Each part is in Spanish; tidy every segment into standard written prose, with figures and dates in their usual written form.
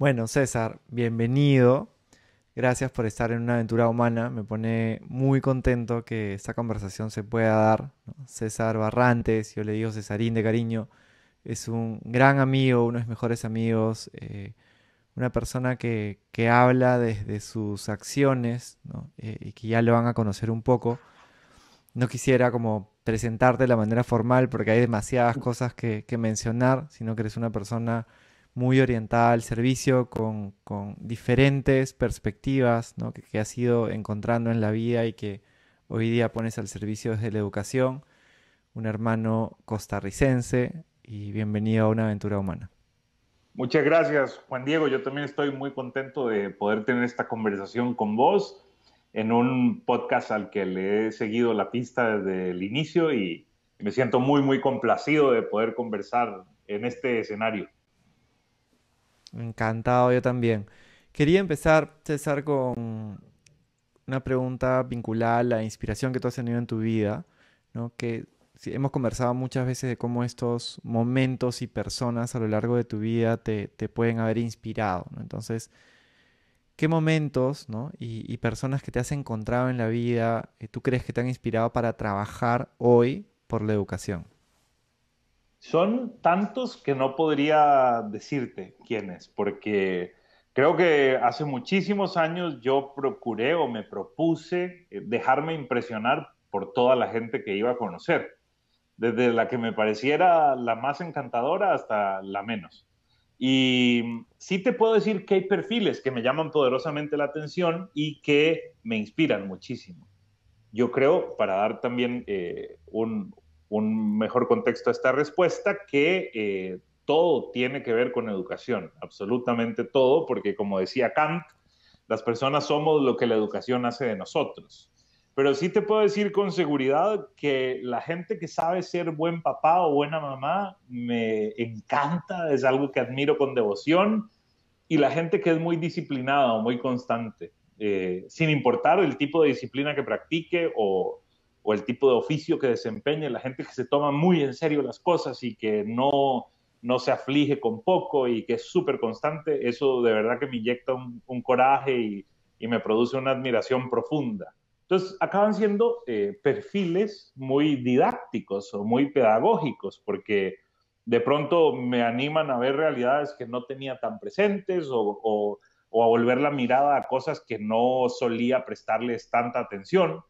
Bueno, César, bienvenido. Gracias por estar en una aventura humana. Me pone muy contento que esta conversación se pueda dar, ¿no? César Barrantes, yo le digo Cesarín de cariño, es un gran amigo, uno de mis mejores amigos, una persona que habla desde sus acciones, ¿no? Y que ya lo van a conocer un poco. No quisiera como presentarte de la manera formal porque hay demasiadas cosas que mencionar, sino que eres una persona muy orientada al servicio, con diferentes perspectivas, ¿no? Que has ido encontrando en la vida y que hoy día pones al servicio desde la educación. Un hermano costarricense y bienvenido a una aventura humana. Muchas gracias, Juan Diego. Yo también estoy muy contento de poder tener esta conversación con vos en un podcast al que le he seguido la pista desde el inicio y me siento muy complacido de poder conversar en este escenario. Encantado yo también. Quería empezar, César, con una pregunta vinculada a la inspiración que tú has tenido en tu vida, ¿no? Que sí, hemos conversado muchas veces de cómo estos momentos y personas a lo largo de tu vida te pueden haber inspirado, ¿no? Entonces, ¿qué momentos, ¿no? y personas que te has encontrado en la vida, tú crees que te han inspirado para trabajar hoy por la educación? Son tantos que no podría decirte quiénes, porque creo que hace muchísimos años yo procuré o me propuse dejarme impresionar por toda la gente que iba a conocer, desde la que me pareciera la más encantadora hasta la menos. Y sí te puedo decir que hay perfiles que me llaman poderosamente la atención y que me inspiran muchísimo. Yo creo, para dar también un mejor contexto a esta respuesta, que todo tiene que ver con educación, absolutamente todo, porque como decía Kant, las personas somos lo que la educación hace de nosotros. Pero sí te puedo decir con seguridad que la gente que sabe ser buen papá o buena mamá me encanta, es algo que admiro con devoción, y la gente que es muy disciplinada o muy constante, sin importar el tipo de disciplina que practique o el tipo de oficio que desempeñe, la gente que se toma muy en serio las cosas y que no se aflige con poco y que es súper constante, eso de verdad que me inyecta un coraje y me produce una admiración profunda. Entonces, acaban siendo perfiles muy didácticos o muy pedagógicos, porque de pronto me animan a ver realidades que no tenía tan presentes o a volver la mirada a cosas que no solía prestarles tanta atención,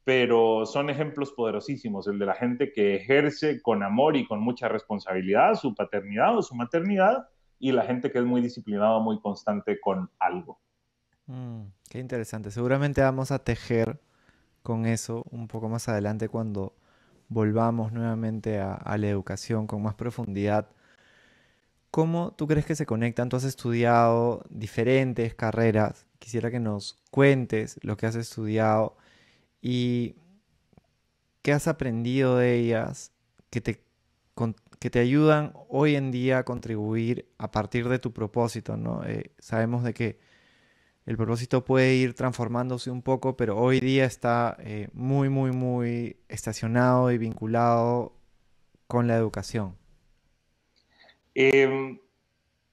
pero son ejemplos poderosísimos, el de la gente que ejerce con amor y con mucha responsabilidad su paternidad o su maternidad, y la gente que es muy disciplinada, muy constante con algo. Qué interesante. Seguramente vamos a tejer con eso un poco más adelante cuando volvamos nuevamente a la educación con más profundidad. ¿Cómo tú crees que se conectan? Tú has estudiado diferentes carreras. Quisiera que nos cuentes lo que has estudiado y qué has aprendido de ellas que que te ayudan hoy en día a contribuir a partir de tu propósito, ¿no? Sabemos de que el propósito puede ir transformándose un poco, pero hoy día está muy estacionado y vinculado con la educación. Eh,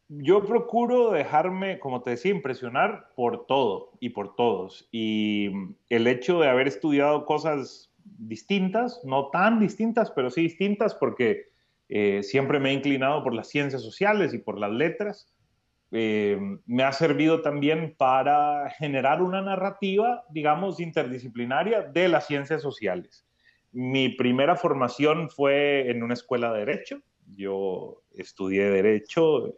yo procuro dejarme, como te decía, impresionar por todo y por todos. Y el hecho de haber estudiado cosas distintas, no tan distintas, pero sí distintas, porque siempre me he inclinado por las ciencias sociales y por las letras, me ha servido también para generar una narrativa, digamos, interdisciplinaria de las ciencias sociales. Mi primera formación fue en una escuela de Derecho. Yo estudié Derecho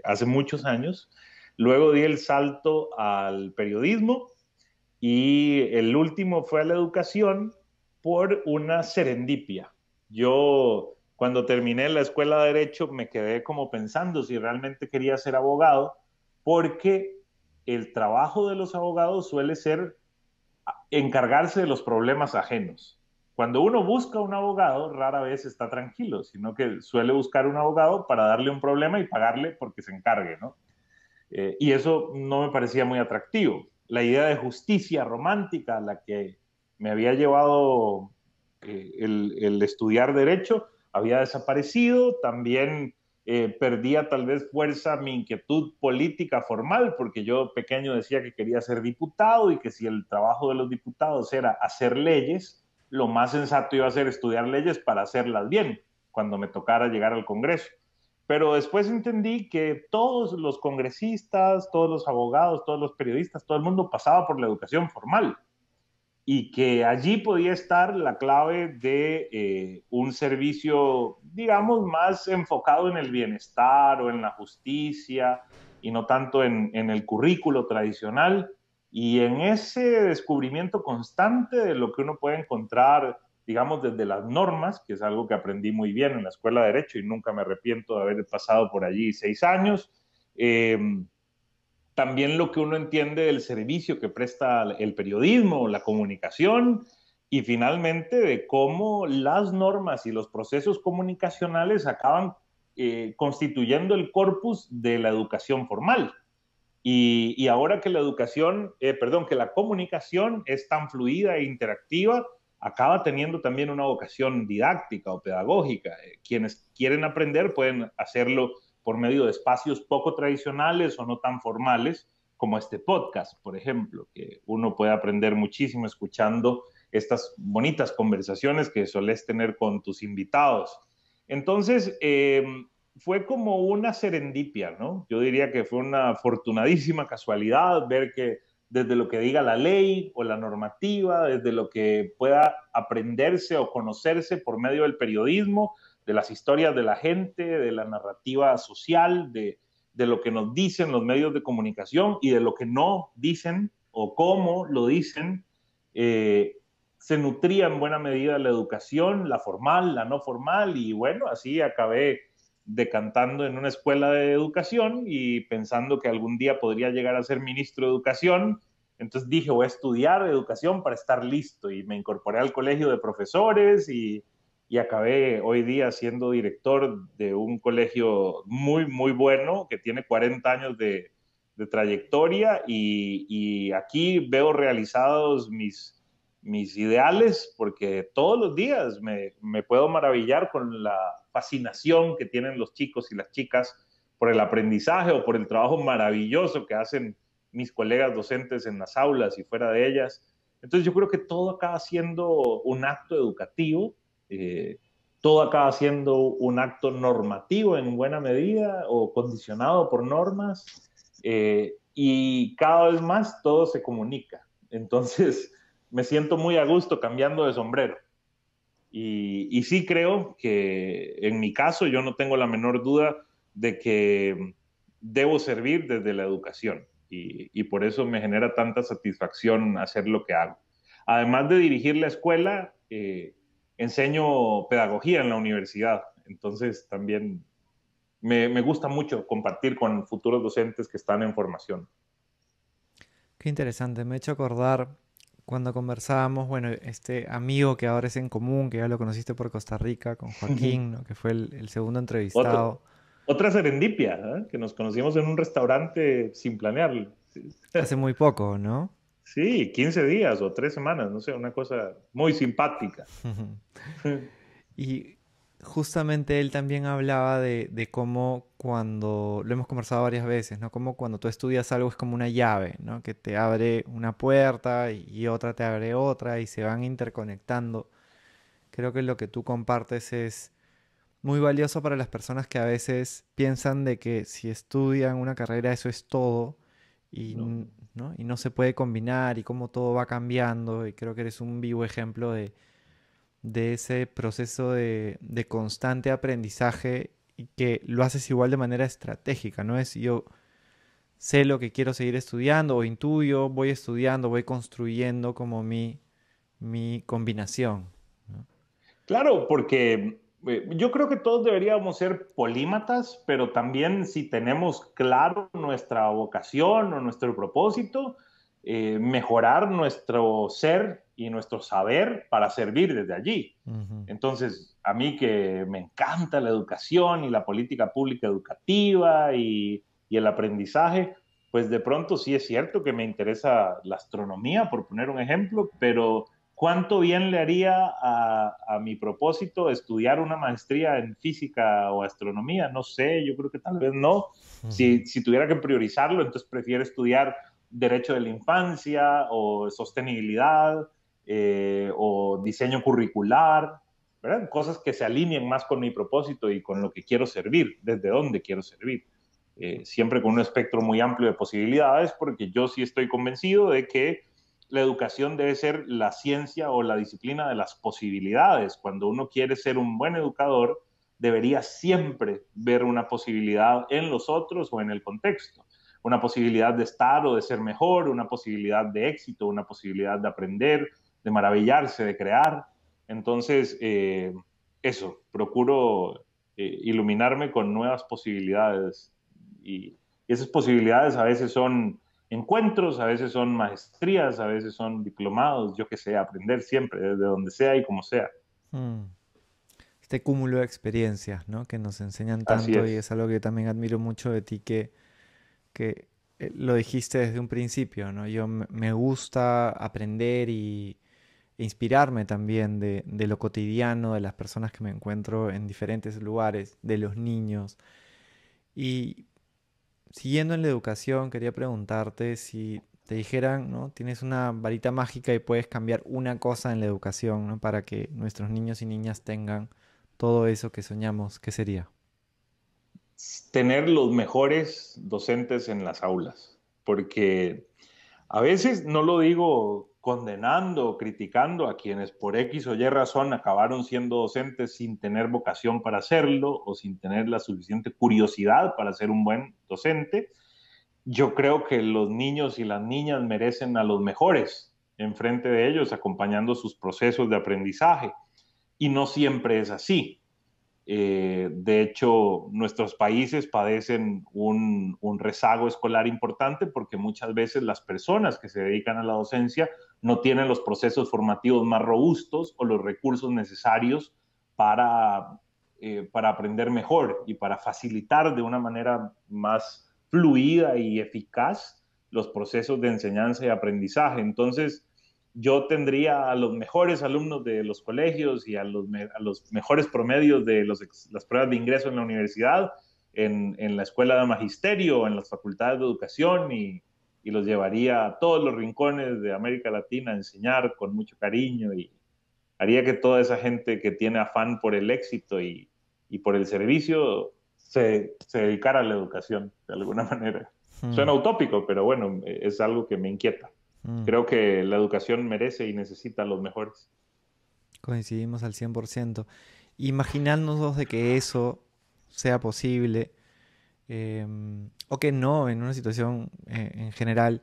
hace muchos años. Luego di el salto al periodismo y el último fue a la educación por una serendipia. Yo, cuando terminé la escuela de Derecho, me quedé como pensando si realmente quería ser abogado, porque el trabajo de los abogados suele ser encargarse de los problemas ajenos. Cuando uno busca un abogado, rara vez está tranquilo, sino que suele buscar un abogado para darle un problema y pagarle porque se encargue, ¿no? Y eso no me parecía muy atractivo. La idea de justicia romántica a la que me había llevado el estudiar derecho había desaparecido. También perdía tal vez fuerza mi inquietud política formal, porque yo pequeño decía que quería ser diputado y que si el trabajo de los diputados era hacer leyes, lo más sensato iba a ser estudiar leyes para hacerlas bien cuando me tocara llegar al Congreso. Pero después entendí que todos los congresistas, todos los abogados, todos los periodistas, todo el mundo pasaba por la educación formal y que allí podía estar la clave de un servicio, digamos, más enfocado en el bienestar o en la justicia y no tanto en el currículo tradicional. Y en ese descubrimiento constante de lo que uno puede encontrar, digamos, desde las normas, que es algo que aprendí muy bien en la Escuela de Derecho y nunca me arrepiento de haber pasado por allí 6 años, eh, también lo que uno entiende del servicio que presta el periodismo, la comunicación y finalmente de cómo las normas y los procesos comunicacionales acaban constituyendo el corpus de la educación formal. Y ahora que la educación, perdón, que la comunicación es tan fluida e interactiva, acaba teniendo también una vocación didáctica o pedagógica. Quienes quieren aprender pueden hacerlo por medio de espacios poco tradicionales o no tan formales, como este podcast, por ejemplo, que uno puede aprender muchísimo escuchando estas bonitas conversaciones que solés tener con tus invitados. Entonces, fue como una serendipia, ¿no? Yo diría que fue una afortunadísima casualidad ver que desde lo que diga la ley o la normativa, desde lo que pueda aprenderse o conocerse por medio del periodismo, de las historias de la gente, de la narrativa social, de lo que nos dicen los medios de comunicación y de lo que no dicen o cómo lo dicen, se nutría en buena medida la educación, la formal, la no formal, y bueno, así acabé decantando en una escuela de educación y pensando que algún día podría llegar a ser ministro de educación. Entonces dije, voy a estudiar educación para estar listo y me incorporé al colegio de profesores y acabé hoy día siendo director de un colegio muy, muy bueno que tiene 40 años de trayectoria y aquí veo realizados mis ideales, porque todos los días me puedo maravillar con la fascinación que tienen los chicos y las chicas por el aprendizaje o por el trabajo maravilloso que hacen mis colegas docentes en las aulas y fuera de ellas. Entonces yo creo que todo acaba siendo un acto educativo, eh, todo acaba siendo un acto normativo en buena medida o condicionado por normas, y cada vez más todo se comunica. Entonces, me siento muy a gusto cambiando de sombrero. Y sí creo que en mi caso yo no tengo la menor duda de que debo servir desde la educación y por eso me genera tanta satisfacción hacer lo que hago. Además de dirigir la escuela, enseño pedagogía en la universidad, entonces también me gusta mucho compartir con futuros docentes que están en formación. Qué interesante, me he hecho acordar cuando conversábamos, bueno, este amigo que ahora es en común, que ya lo conociste por Costa Rica, con Joaquín, ¿no? Que fue el segundo Otra, entrevistado, otra serendipia, ¿eh? Que nos conocimos en un restaurante sin planearlo. Sí. hace muy poco, ¿no? Sí, 15 días o 3 semanas, no sé, una cosa muy simpática. Y justamente él también hablaba de cómo cuando, lo hemos conversado varias veces, ¿no? Como cuando tú estudias algo es como una llave, ¿no? Que te abre una puerta y otra te abre otra y se van interconectando. Creo que lo que tú compartes es muy valioso para las personas que a veces piensan de que si estudian una carrera eso es todo y, No. ¿no? Y no se puede combinar y cómo todo va cambiando y creo que eres un vivo ejemplo de ese proceso de constante aprendizaje y que lo haces igual de manera estratégica, no es yo sé lo que quiero seguir estudiando o intuyo, voy estudiando, voy construyendo como mi combinación, ¿no? Claro, porque yo creo que todos deberíamos ser polímatas, pero también si tenemos claro nuestra vocación o nuestro propósito, mejorar nuestro ser y nuestro saber para servir desde allí. Ujú. Entonces, a mí que me encanta la educación y la política pública educativa y el aprendizaje, pues de pronto sí es cierto que me interesa la astronomía, por poner un ejemplo, pero ¿cuánto bien le haría a mi propósito estudiar una maestría en física o astronomía? No sé, yo creo que tal vez no. Si tuviera que priorizarlo, entonces prefiero estudiar derecho de la infancia o sostenibilidad o diseño curricular, ¿verdad? Cosas que se alineen más con mi propósito y con lo que quiero servir, desde dónde quiero servir. Siempre con un espectro muy amplio de posibilidades, porque yo sí estoy convencido de que la educación debe ser la ciencia o la disciplina de las posibilidades. Cuando uno quiere ser un buen educador, debería siempre ver una posibilidad en los otros o en el contexto. Una posibilidad de estar o de ser mejor, una posibilidad de éxito, una posibilidad de aprender, de maravillarse, de crear. Entonces, eso, procuro iluminarme con nuevas posibilidades y esas posibilidades a veces son encuentros, a veces son maestrías, a veces son diplomados, yo que sé, aprender siempre, desde donde sea y como sea. Mm. Este cúmulo de experiencias, ¿no? Que nos enseñan Así tanto y es es, algo que yo también admiro mucho de ti que lo dijiste desde un principio, ¿no? Me gusta aprender e inspirarme también de lo cotidiano, de las personas que me encuentro en diferentes lugares, de los niños. Y siguiendo en la educación, quería preguntarte si te dijeran, ¿no? Tienes una varita mágica y puedes cambiar una cosa en la educación, ¿no? Para que nuestros niños y niñas tengan todo eso que soñamos, ¿qué sería? tener los mejores docentes en las aulas, porque a veces no lo digo condenando o criticando a quienes por X o Y razón acabaron siendo docentes sin tener vocación para hacerlo o sin tener la suficiente curiosidad para ser un buen docente. Yo creo que los niños y las niñas merecen a los mejores enfrente de ellos, acompañando sus procesos de aprendizaje. Y no siempre es así. De hecho, nuestros países padecen un rezago escolar importante porque muchas veces las personas que se dedican a la docencia no tienen los procesos formativos más robustos o los recursos necesarios para aprender mejor y para facilitar de una manera más fluida y eficaz los procesos de enseñanza y aprendizaje. Entonces, yo tendría a los mejores alumnos de los colegios y a los mejores promedios de las pruebas de ingreso en la universidad, en la escuela de magisterio, en las facultades de educación y los llevaría a todos los rincones de América Latina a enseñar con mucho cariño y haría que toda esa gente que tiene afán por el éxito y por el servicio se dedicara a la educación de alguna manera. Mm, Suena utópico, pero bueno, es algo que me inquieta. mm. Creo que la educación merece y necesita a los mejores. Coincidimos al 100%. Imaginándonos de que eso sea posible, o que no, en una situación en general,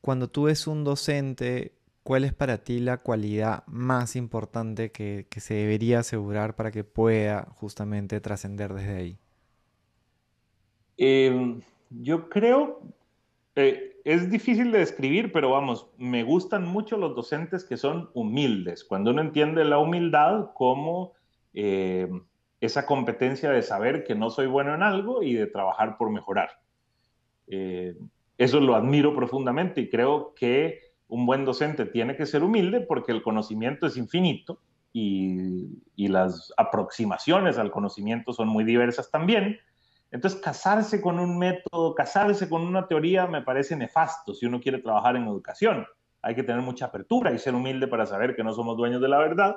cuando tú eres un docente, ¿cuál es para ti la cualidad más importante que se debería asegurar para que pueda justamente trascender desde ahí? Eh, yo creo, es difícil de describir, pero vamos, me gustan mucho los docentes que son humildes. Cuando uno entiende la humildad como eh, esa competencia de saber que no soy bueno en algo y de trabajar por mejorar. Eh, Eso lo admiro profundamente y creo que un buen docente tiene que ser humilde porque el conocimiento es infinito y las aproximaciones al conocimiento son muy diversas también. Entonces, casarse con un método, casarse con una teoría me parece nefasto si uno quiere trabajar en educación. Hay que tener mucha apertura y ser humilde para saber que no somos dueños de la verdad.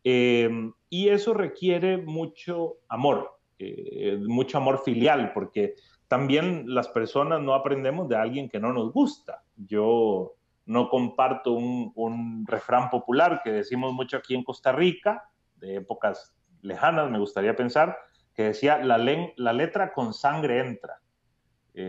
Y eso requiere mucho amor filial, porque también las personas no aprendemos de alguien que no nos gusta. Yo no comparto un refrán popular que decimos mucho aquí en Costa Rica, de épocas lejanas, me gustaría pensar, que decía, la letra con sangre entra,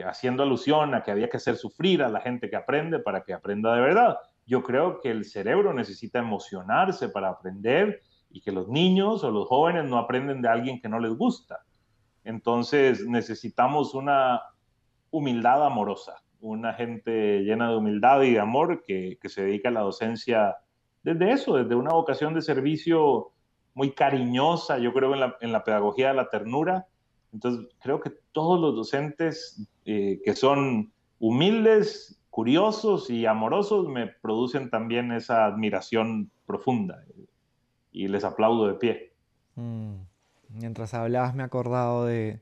haciendo alusión a que había que hacer sufrir a la gente que aprende para que aprenda de verdad. Yo creo que el cerebro necesita emocionarse para aprender y que los niños o los jóvenes no aprenden de alguien que no les gusta. Entonces necesitamos una humildad amorosa, una gente llena de humildad y de amor que se dedica a la docencia desde eso, desde una vocación de servicio muy cariñosa, yo creo en la pedagogía de la ternura. Entonces, creo que todos los docentes que son humildes curiosos y amorosos, me producen también esa admiración profunda y les aplaudo de pie. Mm. Mientras hablabas me he acordado de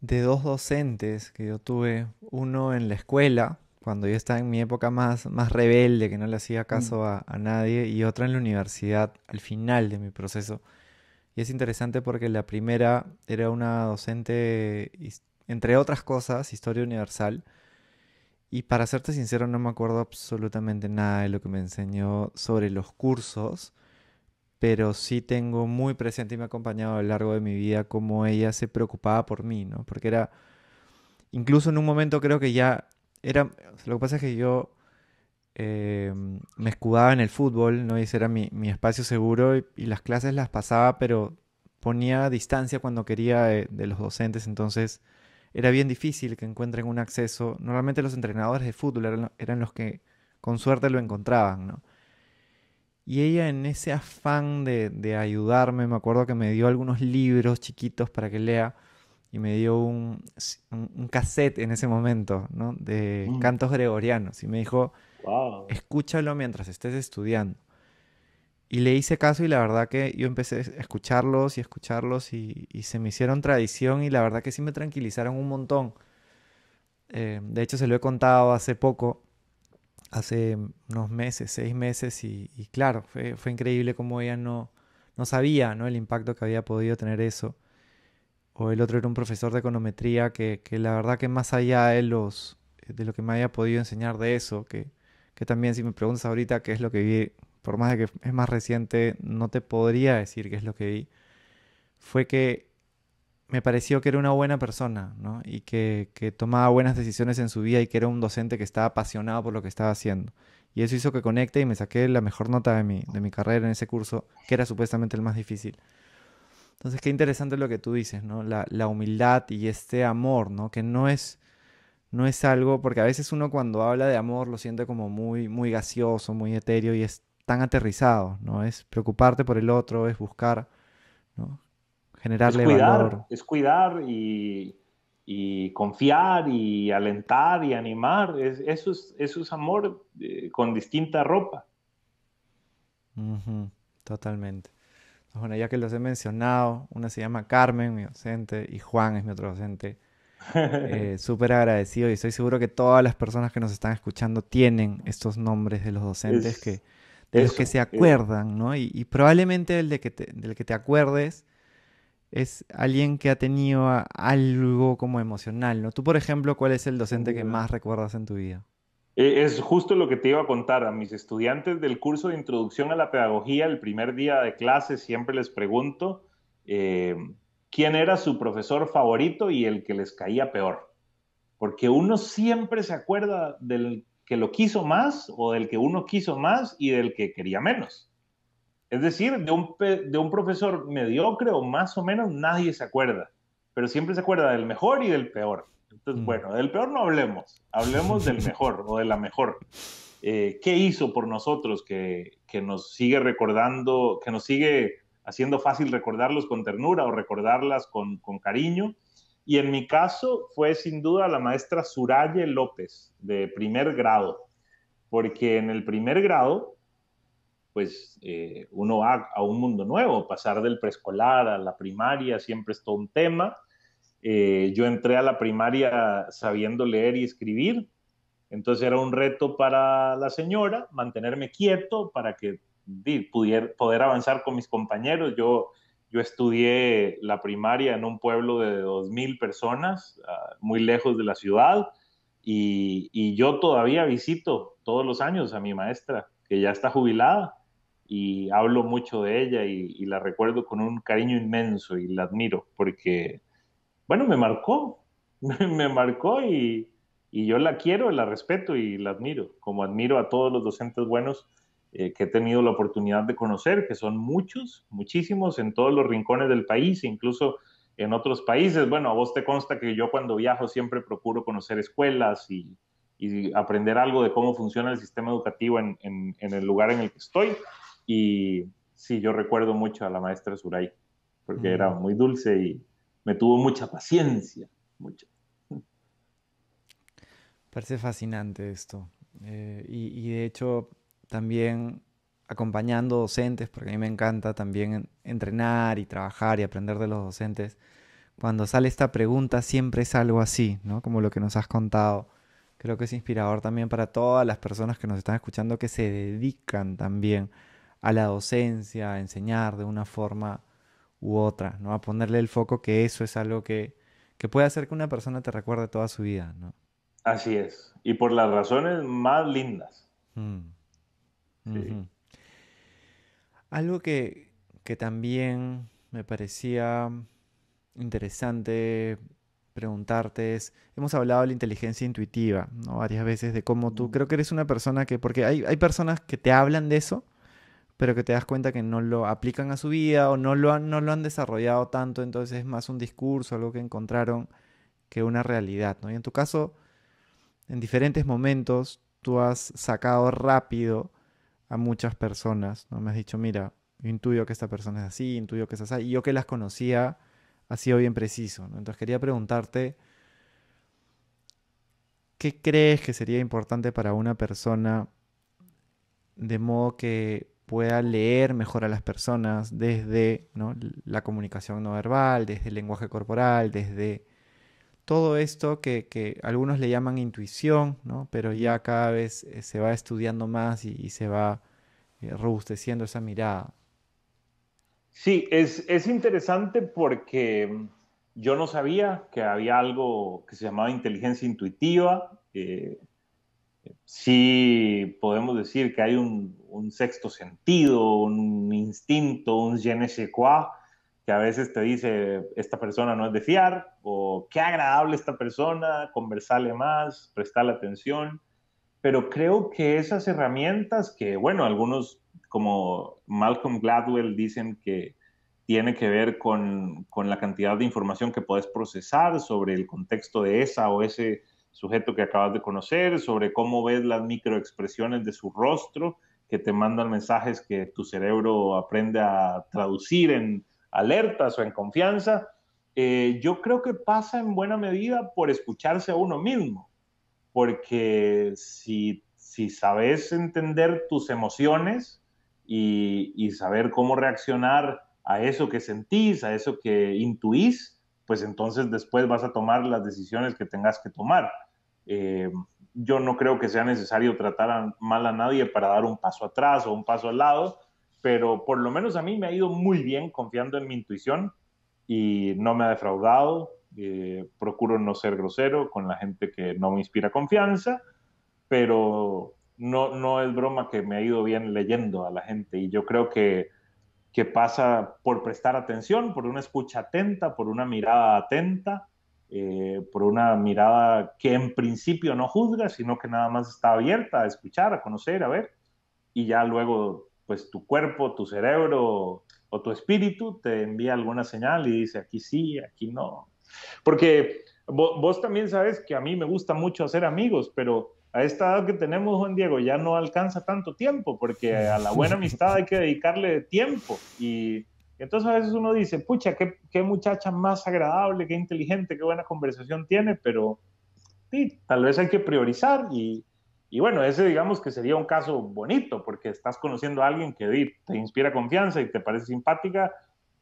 dos docentes que yo tuve, uno en la escuela, cuando yo estaba en mi época más rebelde, que no le hacía Mm. caso a nadie, y otra en la universidad, al final de mi proceso. Y es interesante porque la primera era una docente, entre otras cosas, historia universal, y para serte sincero no me acuerdo absolutamente nada de lo que me enseñó sobre los cursos, pero sí tengo muy presente y me ha acompañado a lo largo de mi vida cómo ella se preocupaba por mí, ¿no? Porque era, incluso en un momento creo que ya era, lo que pasa es que yo me escudaba en el fútbol, ¿no? Y ese era mi espacio seguro y las clases las pasaba, pero ponía distancia cuando quería de los docentes, entonces era bien difícil que encuentren un acceso. Normalmente los entrenadores de fútbol eran los que con suerte lo encontraban, ¿no? Y ella en ese afán de ayudarme, me acuerdo que me dio algunos libros chiquitos para que lea y me dio un cassette en ese momento, ¿no? De Mm. cantos gregorianos y me dijo, Wow. escúchalo mientras estés estudiando. Y le hice caso y la verdad que yo empecé a escucharlos y se me hicieron tradición y la verdad que sí me tranquilizaron un montón. De hecho se lo he contado hace poco, hace unos meses, 6 meses y claro, fue increíble cómo ella no sabía, ¿no? El impacto que había podido tener eso. O el otro era un profesor de econometría que la verdad que más allá de lo que me haya podido enseñar de eso, que también si me preguntas ahorita qué es lo que vi, por más de que es más reciente, no te podría decir qué es lo que vi, fue que me pareció que era una buena persona, ¿no? Y que tomaba buenas decisiones en su vida y que era un docente que estaba apasionado por lo que estaba haciendo. Y eso hizo que conecte y me saqué la mejor nota de mi carrera en ese curso, que era supuestamente el más difícil. Entonces, qué interesante lo que tú dices, ¿no? La humildad y este amor, ¿no? Que no es algo, porque a veces uno cuando habla de amor lo siente como muy gaseoso, muy etéreo y es tan aterrizado, ¿no? Es preocuparte por el otro, es buscar, ¿no? Generarle valor. Es cuidar y confiar y alentar y animar. Eso es amor con distinta ropa. Ujú, totalmente. Bueno, ya que los he mencionado, una se llama Carmen, mi docente, y Juan es mi otro docente. Súper agradecido y estoy seguro que todas las personas que nos están escuchando tienen estos nombres de los docentes Es de los que se eso. acuerdan, ¿no? Y probablemente del que te acuerdes es alguien que ha tenido algo como emocional, ¿no? Tú, por ejemplo, ¿cuál es el Sin docente que duda. más recuerdas en tu vida? Es justo lo que te iba a contar. A mis estudiantes del curso de introducción a la pedagogía, el primer día de clase, siempre les pregunto eh, quién era su profesor favorito y el que les caía peor. Porque uno siempre se acuerda del que lo quiso más o del que uno quiso más y del que quería menos. Es decir, de un profesor mediocre o más o menos nadie se acuerda, pero siempre se acuerda del mejor y del peor. Entonces, Mm. bueno, del peor no hablemos, hablemos del mejor o de la mejor. ¿Qué hizo por nosotros que nos sigue recordando, que nos sigue haciendo fácil recordarlos con ternura o recordarlas con cariño? Y en mi caso fue sin duda la maestra Suraye López, de primer grado, porque en el primer grado pues uno va a un mundo nuevo, pasar del preescolar a la primaria siempre es todo un tema. Yo entré a la primaria sabiendo leer y escribir, entonces era un reto para la señora mantenerme quieto para que pudiera poder avanzar con mis compañeros. Yo estudié la primaria en un pueblo de 2.000 personas, muy lejos de la ciudad, y yo todavía visito todos los años a mi maestra, que ya está jubilada, y hablo mucho de ella y la recuerdo con un cariño inmenso y la admiro porque, bueno, me marcó, me marcó y yo la quiero, la respeto y la admiro, como admiro a todos los docentes buenos que he tenido la oportunidad de conocer, que son muchos, muchísimos en todos los rincones del país, incluso en otros países. Bueno, a vos te consta que yo cuando viajo siempre procuro conocer escuelas y aprender algo de cómo funciona el sistema educativo en el lugar en el que estoy. Y sí, yo recuerdo mucho a la maestra Suray, porque era Mm. muy dulce y me tuvo mucha paciencia, mucha. Parece fascinante esto. Y de hecho, también acompañando docentes, porque a mí me encanta también entrenar y trabajar y aprender de los docentes. Cuando sale esta pregunta siempre es algo así, ¿no? Como lo que nos has contado. Creo que es inspirador también para todas las personas que nos están escuchando que se dedican también a la docencia, a enseñar de una forma u otra, ¿no? A ponerle el foco que eso es algo que puede hacer que una persona te recuerde toda su vida, ¿no? Así es, y por las razones más lindas. Mm, Sí. ujú. Algo que también me parecía interesante preguntarte es, hemos hablado de la inteligencia intuitiva, ¿no? Varias veces de cómo tú, creo que eres una persona que, porque hay personas que te hablan de eso, pero que te das cuenta que no lo aplican a su vida o no lo han desarrollado tanto, entonces es más un discurso, algo que encontraron que una realidad, ¿no? Y en tu caso, en diferentes momentos, tú has sacado rápido a muchas personas, ¿no? Me has dicho, mira, yo intuyo que esta persona es así, intuyo que es así, y yo que las conocía, ha sido bien preciso, ¿no? Entonces quería preguntarte, ¿qué crees que sería importante para una persona de modo que pueda leer mejor a las personas desde, ¿no? la comunicación no verbal, desde el lenguaje corporal, desde todo esto que algunos le llaman intuición, ¿no? Pero ya cada vez se va estudiando más y se va robusteciendo esa mirada. Sí, es interesante porque yo no sabía que había algo que se llamaba inteligencia intuitiva. Sí podemos decir que hay un sexto sentido, un instinto, un je ne sais quoi, que a veces te dice, esta persona no es de fiar, o qué agradable esta persona, conversarle más, prestarle atención. Pero creo que esas herramientas que, bueno, algunos como Malcolm Gladwell dicen que tiene que ver con la cantidad de información que puedes procesar sobre el contexto de esa o ese sujeto que acabas de conocer, sobre cómo ves las microexpresiones de su rostro, que te mandan mensajes que tu cerebro aprende a traducir en alertas o en confianza. Yo creo que pasa en buena medida por escucharse a uno mismo, porque si sabes entender tus emociones y saber cómo reaccionar a eso que sentís, a eso que intuís, pues entonces después vas a tomar las decisiones que tengas que tomar. Eh, yo no creo que sea necesario tratar mal a nadie para dar un paso atrás o un paso al lado, pero por lo menos a mí me ha ido muy bien confiando en mi intuición y no me ha defraudado. Procuro no ser grosero con la gente que no me inspira confianza, pero no es broma que me ha ido bien leyendo a la gente y yo creo que pasa por prestar atención, por una escucha atenta, por una mirada atenta, por una mirada que en principio no juzga, sino que nada más está abierta a escuchar, a conocer, a ver, y ya luego pues tu cuerpo, tu cerebro o tu espíritu te envía alguna señal y dice aquí sí, aquí no. Porque vos también sabes que a mí me gusta mucho hacer amigos, pero a esta edad que tenemos, Juan Diego, ya no alcanza tanto tiempo, porque a la buena amistad hay que dedicarle tiempo. Y entonces a veces uno dice, pucha, qué muchacha más agradable, qué inteligente, qué buena conversación tiene, pero sí, tal vez hay que priorizar y bueno, ese digamos que sería un caso bonito porque estás conociendo a alguien que te inspira confianza y te parece simpática,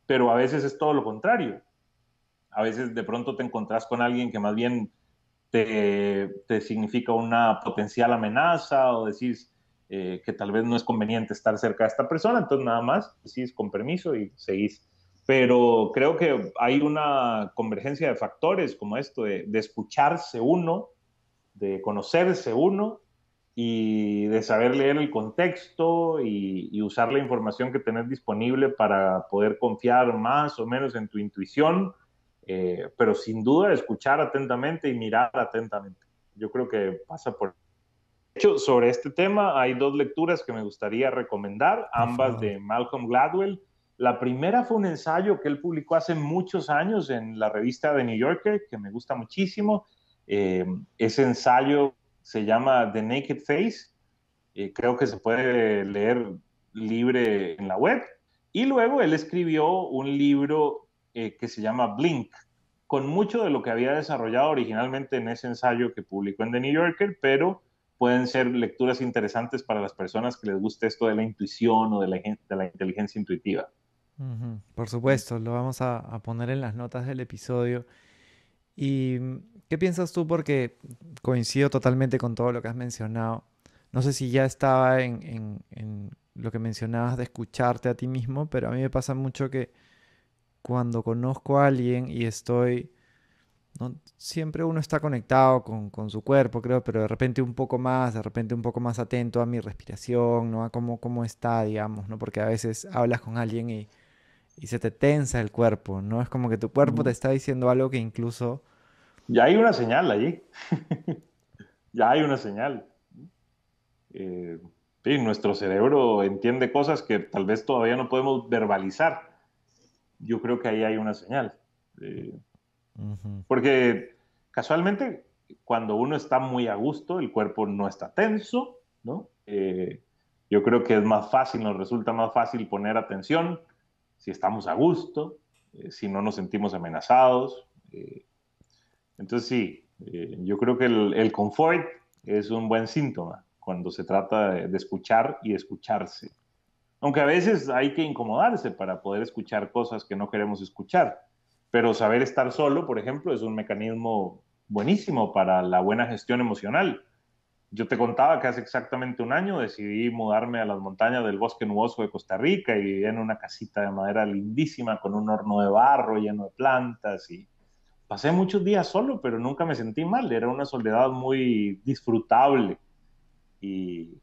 pero a veces es todo lo contrario. A veces de pronto te encontrás con alguien que más bien te significa una potencial amenaza o decís que tal vez no es conveniente estar cerca de esta persona, entonces nada más decís con permiso y seguís. Pero creo que hay una convergencia de factores como esto de escucharse uno, de conocerse uno y de saber leer el contexto y usar la información que tenés disponible para poder confiar más o menos en tu intuición, pero sin duda escuchar atentamente y mirar atentamente. Yo creo que pasa por... De hecho, sobre este tema hay dos lecturas que me gustaría recomendar, Por ambas favor. de Malcolm Gladwell. La primera fue un ensayo que él publicó hace muchos años en la revista The New Yorker, que me gusta muchísimo. Eh, Ese ensayo se llama The Naked Face. Creo que se puede leer libre en la web. Y luego él escribió un libro que se llama Blink, con mucho de lo que había desarrollado originalmente en ese ensayo que publicó en The New Yorker, pero pueden ser lecturas interesantes para las personas que les guste esto de la intuición o de la inteligencia intuitiva. Ujú. Por supuesto, lo vamos a poner en las notas del episodio. ¿Y qué piensas tú? Porque coincido totalmente con todo lo que has mencionado. No sé si ya estaba en lo que mencionabas de escucharte a ti mismo, pero a mí me pasa mucho que cuando conozco a alguien y estoy, ¿no? Siempre uno está conectado con su cuerpo, creo, pero de repente un poco más, de repente un poco más atento a mi respiración, ¿no? A cómo está, digamos, ¿no? Porque a veces hablas con alguien y se te tensa el cuerpo, ¿no? Es como que tu cuerpo te Ujú. está diciendo algo que incluso... Ya hay una señal allí, ya hay una señal. Eh, sí, nuestro cerebro entiende cosas que tal vez todavía no podemos verbalizar. Yo creo que ahí hay una señal. Eh, Ujú. Porque casualmente, cuando uno está muy a gusto, el cuerpo no está tenso, ¿no? Yo creo que es más fácil, nos resulta más fácil poner atención si estamos a gusto, si no nos sentimos amenazados. Entonces sí, yo creo que el confort es un buen síntoma cuando se trata de escuchar y escucharse. Aunque a veces hay que incomodarse para poder escuchar cosas que no queremos escuchar. Pero saber estar solo, por ejemplo, es un mecanismo buenísimo para la buena gestión emocional. Yo te contaba que hace exactamente un año decidí mudarme a las montañas del Bosque Nuboso de Costa Rica y vivía en una casita de madera lindísima con un horno de barro lleno de plantas y pasé muchos días solo, pero nunca me sentí mal. Era una soledad muy disfrutable y,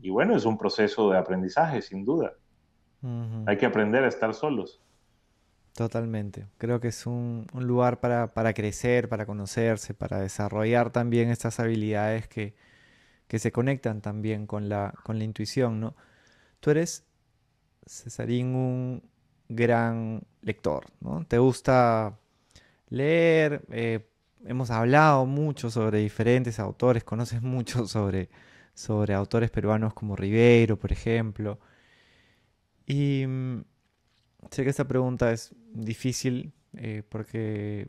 y bueno, es un proceso de aprendizaje, sin duda. Ujú. Hay que aprender a estar solos. Totalmente. Creo que es un lugar para crecer, para conocerse, para desarrollar también estas habilidades que se conectan también con la intuición, ¿no? Tú eres, Cesarín, un gran lector, ¿no? Te gusta leer, hemos hablado mucho sobre diferentes autores, conoces mucho sobre autores peruanos como Ribeiro, por ejemplo. Y sé que esta pregunta es difícil porque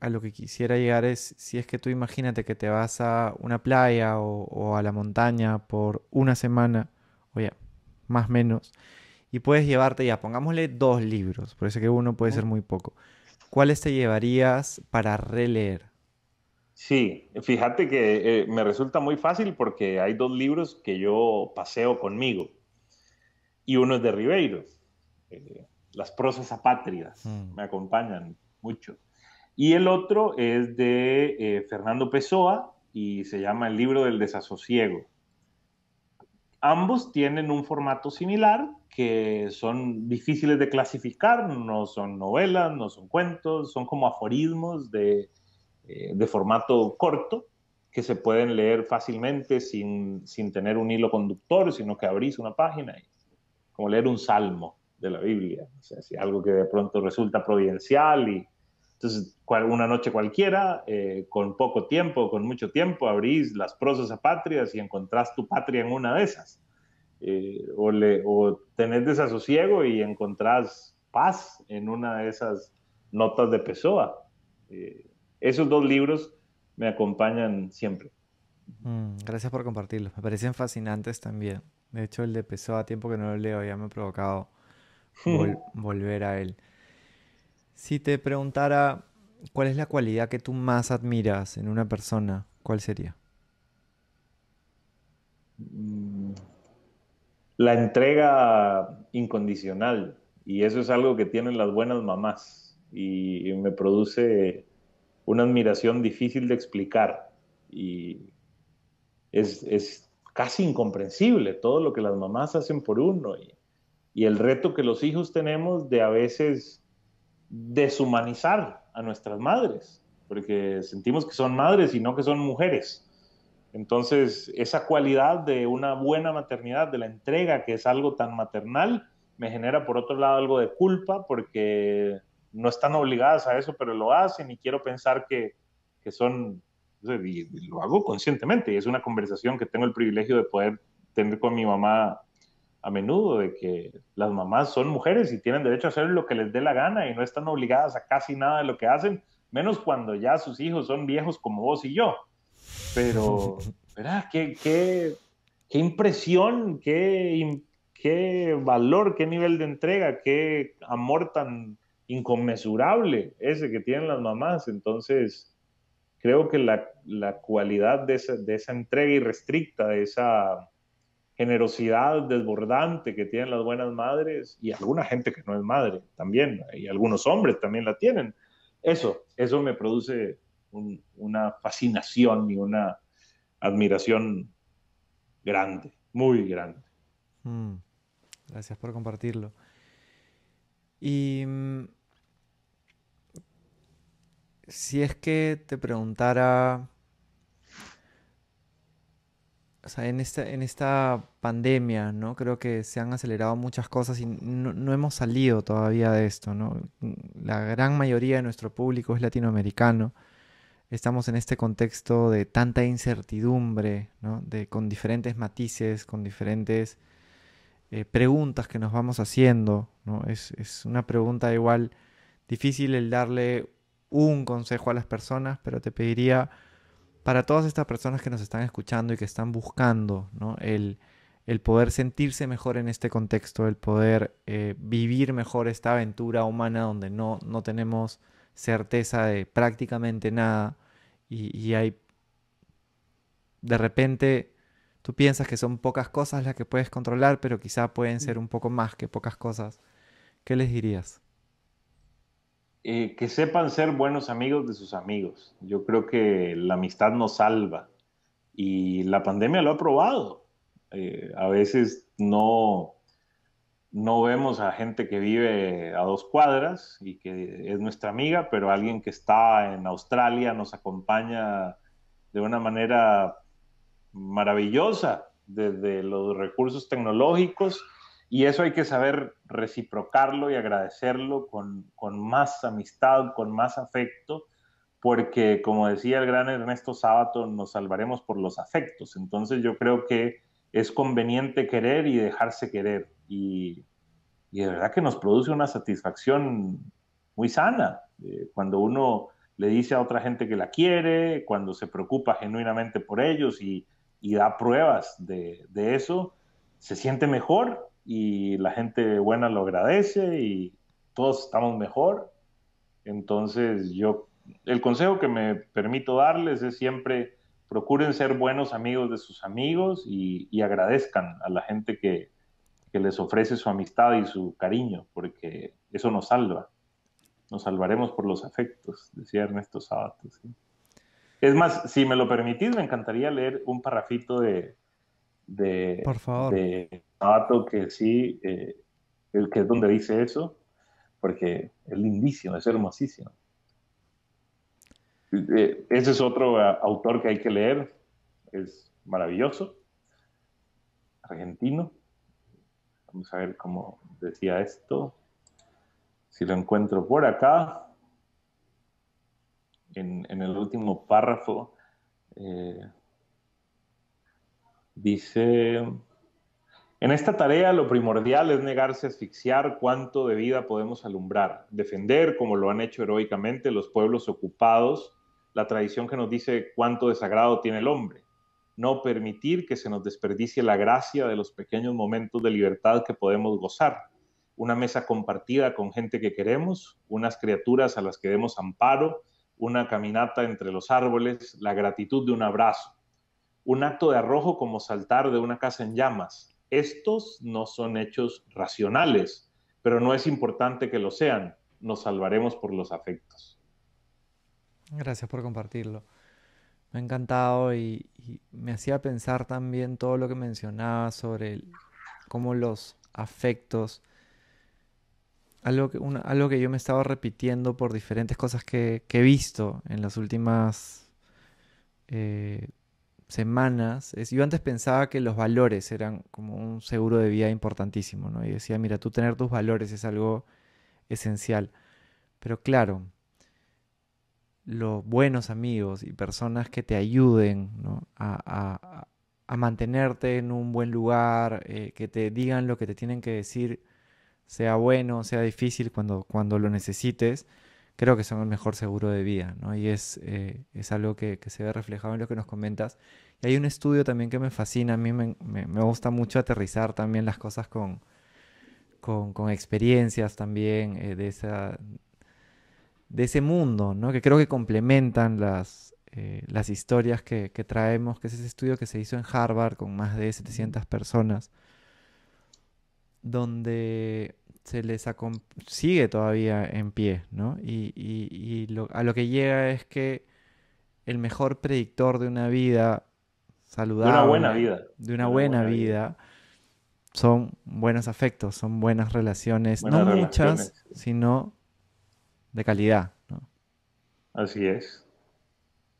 a lo que quisiera llegar es si es que tú imagínate que te vas a una playa o a la montaña por una semana, o ya, más o menos, y puedes llevarte ya, pongámosle 2 libros, por eso que uno puede ser muy poco. ¿Cuáles te llevarías para releer? Sí, fíjate que me resulta muy fácil porque hay dos libros que yo paseo conmigo y uno es de Ribeiro. Las prosas apátridas Mm. me acompañan mucho. Y el otro es de Fernando Pessoa y se llama El libro del desasosiego. Ambos tienen un formato similar que son difíciles de clasificar, no son novelas, no son cuentos, son como aforismos de formato corto que se pueden leer fácilmente sin tener un hilo conductor, sino que abrís una página y como leer un salmo de la Biblia, o sea, si algo que de pronto resulta providencial y entonces una noche cualquiera, con poco tiempo, con mucho tiempo, abrís las prosas apátridas y encontrás tu patria en una de esas. O tenés desasosiego y encontrás paz en una de esas notas de Pessoa. Esos dos libros me acompañan siempre. Gracias por compartirlos, me parecen fascinantes también. De hecho, el de Pessoa, tiempo que no lo leo, ya me ha provocado volver a él. Si te preguntara cuál es la cualidad que tú más admiras en una persona, ¿cuál sería? La entrega incondicional, y eso es algo que tienen las buenas mamás, y me produce una admiración difícil de explicar, y es casi incomprensible todo lo que las mamás hacen por uno, y el reto que los hijos tenemos de a veces deshumanizar a nuestras madres, porque sentimos que son madres y no que son mujeres. Entonces, esa cualidad de una buena maternidad, de la entrega, que es algo tan maternal, me genera por otro lado algo de culpa porque no están obligadas a eso, pero lo hacen y quiero pensar que son, y lo hago conscientemente y es una conversación que tengo el privilegio de poder tener con mi mamá a menudo de que las mamás son mujeres y tienen derecho a hacer lo que les dé la gana y no están obligadas a casi nada de lo que hacen, menos cuando ya sus hijos son viejos como vos y yo. Pero, ¿verdad? Qué impresión, qué valor, qué nivel de entrega, qué amor tan inconmensurable ese que tienen las mamás. Entonces, creo que la cualidad de esa entrega irrestricta, de esa generosidad desbordante que tienen las buenas madres y alguna gente que no es madre también, y algunos hombres también la tienen. Eso me produce una fascinación y una admiración grande, muy grande. Mm, gracias por compartirlo. Y si es que te preguntara, o sea, en esta pandemia, ¿no? Creo que se han acelerado muchas cosas y no hemos salido todavía de esto, ¿no? La gran mayoría de nuestro público es latinoamericano. Estamos en este contexto de tanta incertidumbre, ¿no? Con diferentes matices, con diferentes preguntas que nos vamos haciendo, ¿no? Es una pregunta igual difícil el darle un consejo a las personas, pero te pediría para todas estas personas que nos están escuchando y que están buscando, ¿no? El poder sentirse mejor en este contexto, el poder vivir mejor esta aventura humana donde no tenemos certeza de prácticamente nada y hay de repente tú piensas que son pocas cosas las que puedes controlar, pero quizá pueden ser un poco más que pocas cosas. ¿Qué les dirías? Que sepan ser buenos amigos de sus amigos. Yo creo que la amistad nos salva y la pandemia lo ha probado. A veces no vemos a gente que vive a 2 cuadras y que es nuestra amiga, pero alguien que está en Australia nos acompaña de una manera maravillosa desde los recursos tecnológicos y eso hay que saber reciprocarlo y agradecerlo con más amistad, con más afecto, porque como decía el gran Ernesto Sábato, nos salvaremos por los afectos. Entonces yo creo que es conveniente querer y dejarse querer y de verdad que nos produce una satisfacción muy sana cuando uno le dice a otra gente que la quiere, cuando se preocupa genuinamente por ellos y da pruebas de eso, se siente mejor y la gente buena lo agradece y todos estamos mejor. Entonces el consejo que me permito darles es siempre procuren ser buenos amigos de sus amigos y agradezcan a la gente que les ofrece su amistad y su cariño, porque eso nos salva. Nos salvaremos por los afectos, decía Ernesto Sábato. ¿Sí? Es más, si me lo permitís, me encantaría leer un parrafito Por favor. de Sábato que sí, el que es donde dice eso, porque es lindísimo, es hermosísimo. Ese es otro autor que hay que leer, es maravilloso, argentino. Vamos a ver cómo decía esto. Si lo encuentro por acá, en el último párrafo, eh, dice, en esta tarea lo primordial es negarse a asfixiar cuánto de vida podemos alumbrar, defender, como lo han hecho heroicamente los pueblos ocupados, la tradición que nos dice cuánto de sagrado tiene el hombre, no permitir que se nos desperdicie la gracia de los pequeños momentos de libertad que podemos gozar, una mesa compartida con gente que queremos, unas criaturas a las que demos amparo, una caminata entre los árboles, la gratitud de un abrazo, un acto de arrojo como saltar de una casa en llamas. Estos no son hechos racionales, pero no es importante que lo sean. Nos salvaremos por los afectos. Gracias por compartirlo. Me ha encantado y me hacía pensar también todo lo que mencionaba sobre cómo los afectos, algo que yo me estaba repitiendo por diferentes cosas que he visto en las últimas eh, semanas, yo antes pensaba que los valores eran como un seguro de vida importantísimo, ¿no? Y decía, mira, tú tener tus valores es algo esencial. Pero claro, los buenos amigos y personas que te ayuden, ¿no? a a mantenerte en un buen lugar, que te digan lo que te tienen que decir, sea bueno, sea difícil cuando lo necesites, creo que son el mejor seguro de vida, ¿no? Y es algo que se ve reflejado en lo que nos comentas. Y hay un estudio también que me fascina, a mí me gusta mucho aterrizar también las cosas con experiencias también de ese mundo, ¿no? Que creo que complementan las historias que traemos, que es ese estudio que se hizo en Harvard con más de 700 personas, donde sigue todavía en pie, ¿no? A lo que llega es que el mejor predictor de una vida De una buena saludable, vida, de una de una buena buena vida, vida, son buenos afectos, son buenas relaciones, no buenas muchas, relaciones. sino de calidad, ¿no? Así es,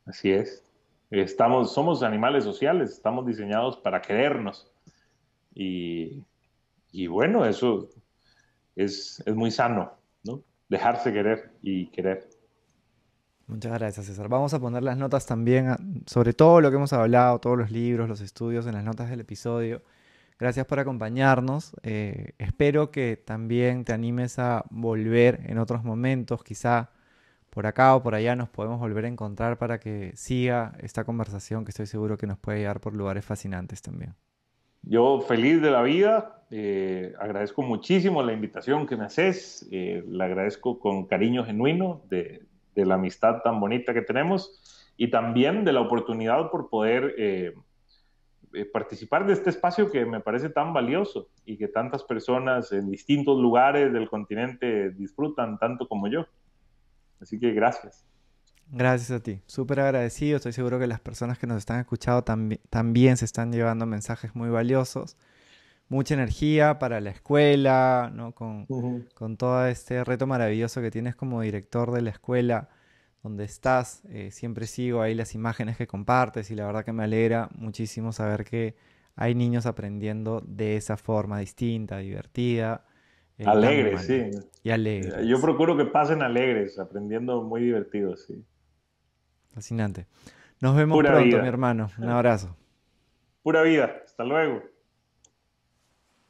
así es. Somos animales sociales, estamos diseñados para querernos. Y, y bueno, eso es muy sano, ¿no? Dejarse querer y querer. Muchas gracias, César. Vamos a poner las notas también sobre todo lo que hemos hablado, todos los libros, los estudios en las notas del episodio. Gracias por acompañarnos. Espero que también te animes a volver en otros momentos. Quizá por acá o por allá nos podemos volver a encontrar para que siga esta conversación que estoy seguro que nos puede llevar por lugares fascinantes también. Yo feliz de la vida, agradezco muchísimo la invitación que me haces, la agradezco con cariño genuino de la amistad tan bonita que tenemos y también de la oportunidad por poder participar de este espacio que me parece tan valioso y que tantas personas en distintos lugares del continente disfrutan tanto como yo. Así que gracias. Gracias a ti. Súper agradecido. Estoy seguro que las personas que nos están escuchando también se están llevando mensajes muy valiosos. Mucha energía para la escuela, ¿no? Ujú. Con todo este reto maravilloso que tienes como director de la escuela donde estás. Siempre sigo ahí las imágenes que compartes y la verdad que me alegra muchísimo saber que hay niños aprendiendo de esa forma distinta, divertida, tan Alegres, humana sí. y Yo alegres. procuro que pasen alegres, aprendiendo muy divertidos, sí. Fascinante. Nos vemos Pura pronto, mi vida, hermano. Un abrazo. pura vida. Hasta luego.